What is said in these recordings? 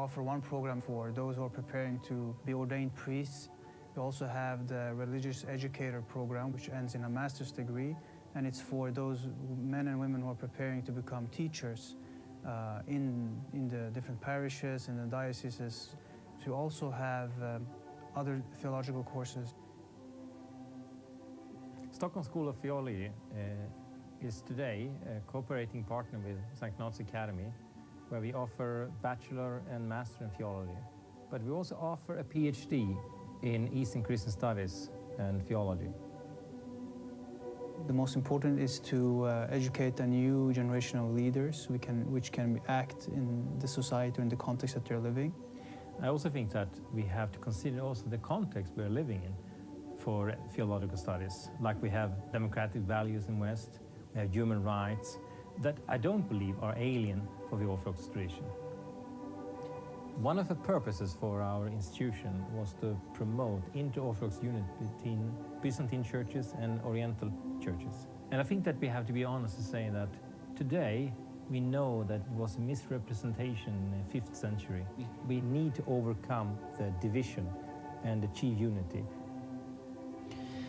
offer one program for those who are preparing to be ordained priests. We also have the religious educator program, which ends in a master's degree, and it's for those men and women who are preparing to become teachers in the different parishes and the dioceses. We also have other theological courses. Stockholm School of Theology is today a cooperating partner with Sankt Ignatios Academy, where we offer bachelor and master in theology. But we also offer a PhD in Eastern Christian Studies and Theology. The most important is to educate a new generation of leaders which can act in the society or in the context that they're living. I also think that we have to consider also the context we're living in for theological studies. Like we have democratic values in West, we have human rights that I don't believe are alien for the Orthodox tradition. One of the purposes for our institution was to promote inter-Orthodox unity between Byzantine churches and Oriental churches. And I think that we have to be honest to say that today we know that it was a misrepresentation in the 5th century. We need to overcome the division and achieve unity.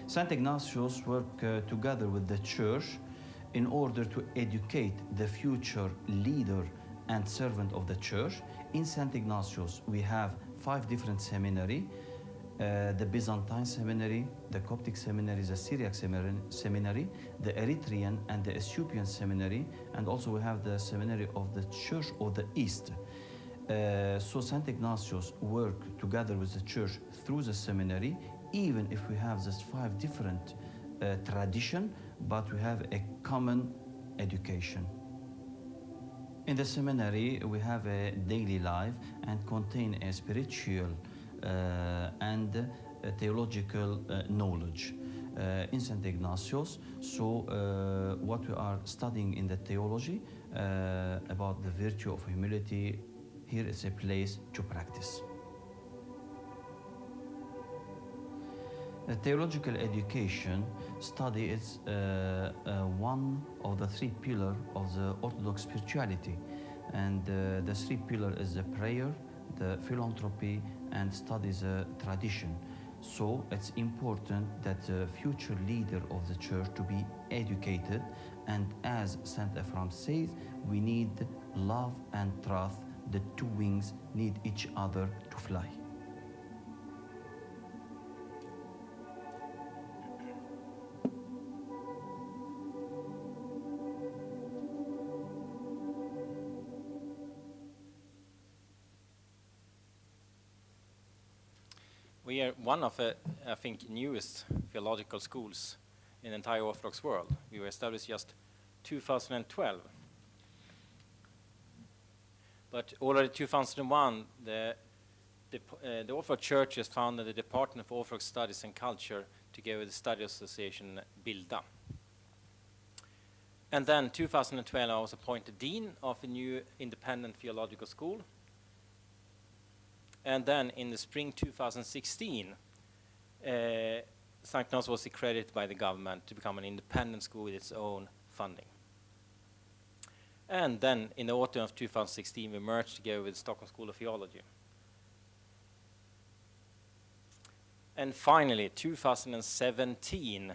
Sankt Ignatios worked together with the church in order to educate the future leader and servant of the church. In Sankt Ignatios, we have 5 different seminaries: the Byzantine seminary, the Coptic seminary, the Syriac seminary, the Eritrean and the Ethiopian seminary, and also we have the seminary of the Church of the East. So Sankt Ignatios work together with the church through the seminary, even if we have these 5 different traditions, but we have a common education. In the seminary, we have a daily life and contain a spiritual and theological knowledge in Sankt Ignatios. So what we are studying in the theology about the virtue of humility, here is a place to practice. Theological education study is one of the 3 pillars of the Orthodox spirituality, and the 3 pillars is the prayer, the philanthropy, and studies tradition. So it's important that the future leader of the church to be educated, and as Saint Ephraim says, we need love and trust. The 2 wings need each other to fly. We are one of the, I think, newest theological schools in the entire Orthodox world. We were established just 2012. But already 2001, the Orthodox churches founded the Department for Orthodox Studies and Culture together with the Study Association Bilda. And then 2012, I was appointed Dean of a new independent theological school. And then in the spring 2016, Sankt Ignatius was accredited by the government to become an independent school with its own funding. And then in the autumn of 2016, we merged together with Stockholm School of Theology. And finally, 2017,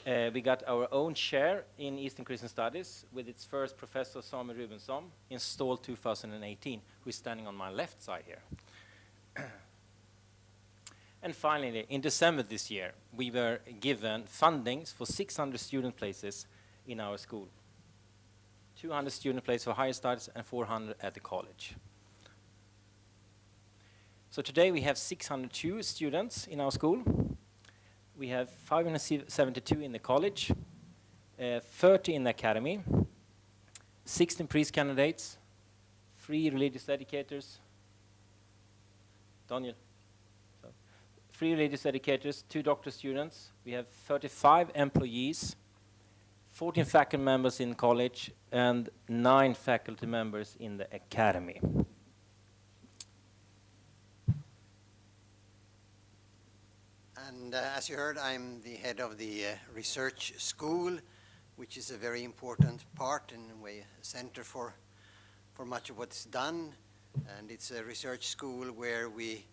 we got our own chair in Eastern Christian Studies with its first professor, Samuel Rubensson, installed 2018, who is standing on my left side here. And finally, in December this year, we were given fundings for 600 student places in our school. 200 student places for higher studies and 400 at the college. So today we have 602 students in our school. We have 572 in the college, 30 in the academy, 16 priest candidates, 3 religious educators, Daniel. 3 religious educators, 2 doctoral students. We have 35 employees, 14 faculty members in college, and 9 faculty members in the academy. And as you heard, I'm the head of the research school, which is a very important part, in a way, a center for much of what's done. And it's a research school where we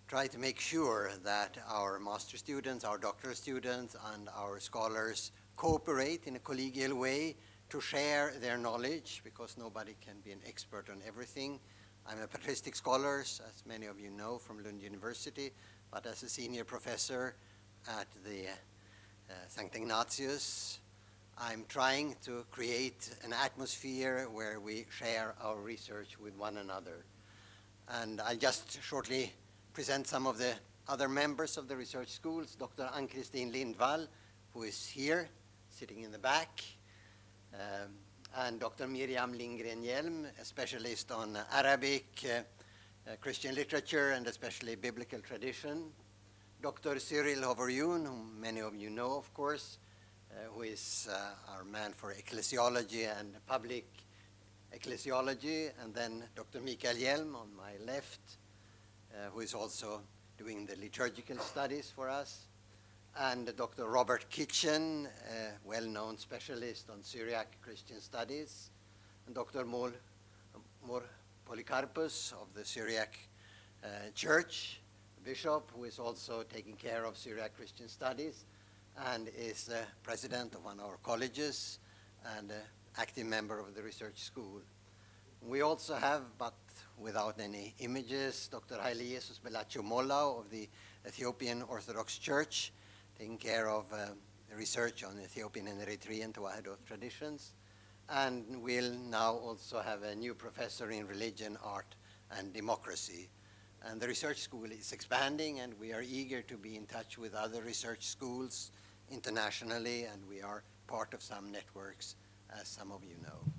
try to make sure that our master students, our doctoral students, and our scholars cooperate in a collegial way to share their knowledge, because nobody can be an expert on everything. I'm a patristic scholar, as many of you know, from Lund University, but as a senior professor at the Sankt Ignatios, I'm trying to create an atmosphere where we share our research with one another. And I'll just shortly present some of the other members of the research schools. Dr. Ann-Kristin Lindvall, who is here, sitting in the back, and Dr. Miriam Lindgren Hjälm, a specialist on Arabic, Christian literature, and especially biblical tradition. Dr. Cyril Hoverjun, whom many of you know, of course, who is our man for ecclesiology and public ecclesiology, and then Dr. Mikael Hjälm on my left, who is also doing the liturgical studies for us, and Dr. Robert Kitchen, a well-known specialist on Syriac Christian studies, and Dr. Mor Polycarpus of the Syriac Church, bishop, who is also taking care of Syriac Christian studies and is the president of one of our colleges and an active member of the research school. We also have, but without any images, Dr. Haile Jesus Belacho Molla of the Ethiopian Orthodox Church, taking care of research on Ethiopian and Eritrean Tewahedo traditions. And we'll now also have a new professor in religion, art, and democracy. And the research school is expanding, and we are eager to be in touch with other research schools internationally, and we are part of some networks, as some of you know.